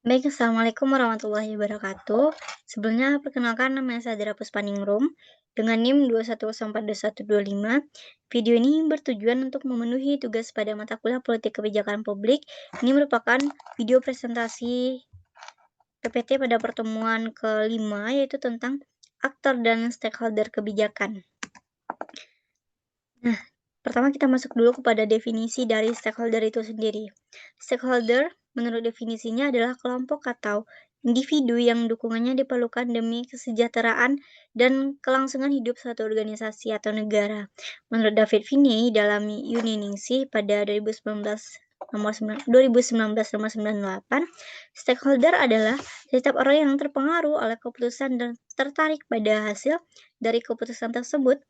Baik, assalamualaikum warahmatullahi wabarakatuh. Sebelumnya perkenalkan nama saya Sadira Puspaningrum dengan NIM 210422125. Video ini bertujuan untuk memenuhi tugas pada mata kuliah Politik Kebijakan Publik. Ini merupakan video presentasi PPT pada pertemuan kelima, yaitu tentang aktor dan stakeholder kebijakan. Nah, pertama kita masuk dulu kepada definisi dari stakeholder itu sendiri. Stakeholder menurut definisinya adalah kelompok atau individu yang dukungannya diperlukan demi kesejahteraan dan kelangsungan hidup suatu organisasi atau negara. Menurut David Finney dalam Uniningsi pada 2019 nomor 98, stakeholder adalah setiap orang yang terpengaruh oleh keputusan dan tertarik pada hasil dari keputusan tersebut,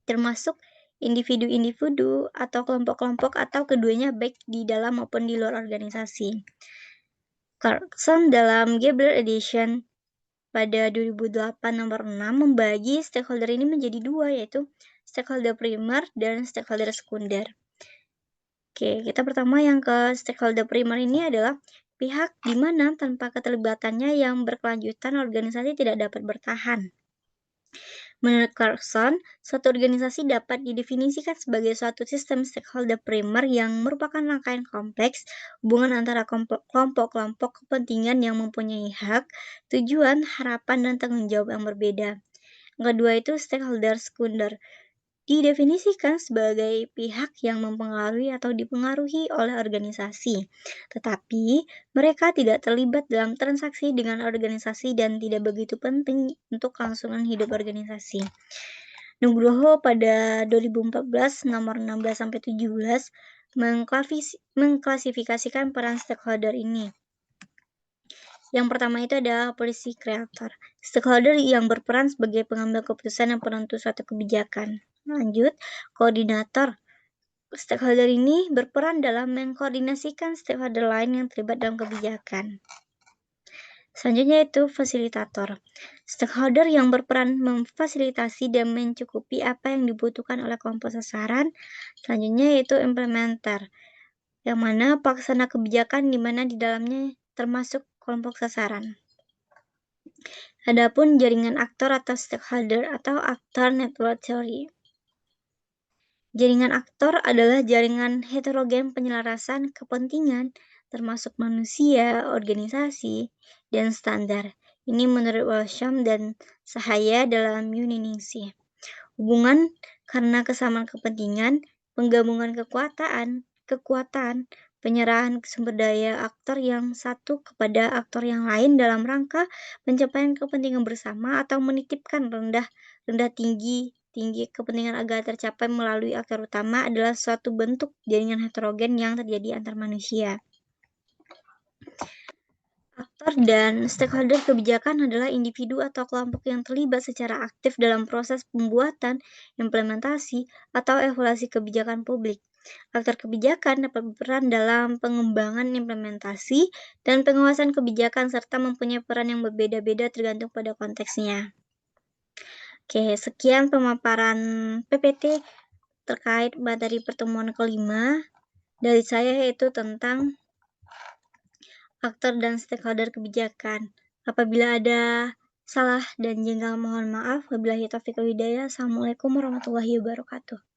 termasuk individu-individu atau kelompok-kelompok atau keduanya baik di dalam maupun di luar organisasi. Clarkson dalam Gebler Edition pada 2008 nomor 6 membagi stakeholder ini menjadi dua, yaitu stakeholder primer dan stakeholder sekunder. Oke, kita pertama yang ke stakeholder primer ini adalah pihak di mana tanpa keterlibatannya yang berkelanjutan organisasi tidak dapat bertahan. Menurut Clarkson, suatu organisasi dapat didefinisikan sebagai suatu sistem stakeholder primer yang merupakan rangkaian kompleks hubungan antara kelompok-kelompok kepentingan yang mempunyai hak, tujuan, harapan, dan tanggung jawab yang berbeda. Yang kedua itu stakeholder sekunder, didefinisikan sebagai pihak yang mempengaruhi atau dipengaruhi oleh organisasi, tetapi mereka tidak terlibat dalam transaksi dengan organisasi dan tidak begitu penting untuk kelangsungan hidup organisasi. Nugroho pada 2014 nomor 16-17 mengklasifikasikan peran stakeholder ini. Yang pertama itu adalah policy creator, stakeholder yang berperan sebagai pengambil keputusan yang penentu suatu kebijakan. Lanjut, koordinator. Stakeholder ini berperan dalam mengkoordinasikan stakeholder lain yang terlibat dalam kebijakan. Selanjutnya itu fasilitator. Stakeholder yang berperan memfasilitasi dan mencukupi apa yang dibutuhkan oleh kelompok sasaran. Selanjutnya yaitu implementer, yang mana pelaksana kebijakan di mana di dalamnya termasuk kelompok sasaran. Adapun jaringan aktor atau stakeholder atau actor network theory. Jaringan aktor adalah jaringan heterogen penyelarasan kepentingan termasuk manusia, organisasi, dan standar. Ini menurut Walsham dan Sahaya dalam Uniningsi. Hubungan karena kesamaan kepentingan, penggabungan kekuatan, penyerahan sumber daya aktor yang satu kepada aktor yang lain dalam rangka pencapaian kepentingan bersama atau menitipkan rendah tinggi kepentingan agar tercapai melalui aktor utama adalah suatu bentuk jaringan heterogen yang terjadi antar manusia. Aktor dan stakeholder kebijakan adalah individu atau kelompok yang terlibat secara aktif dalam proses pembuatan, implementasi, atau evaluasi kebijakan publik. Aktor kebijakan dapat berperan dalam pengembangan implementasi dan pengawasan kebijakan serta mempunyai peran yang berbeda-beda tergantung pada konteksnya. Oke, sekian pemaparan PPT terkait materi pertemuan kelima dari saya, yaitu tentang aktor dan stakeholder kebijakan. Apabila ada salah dan jengkel mohon maaf. Wabillahi taufiq wal hidayah. Assalamualaikum warahmatullahi wabarakatuh.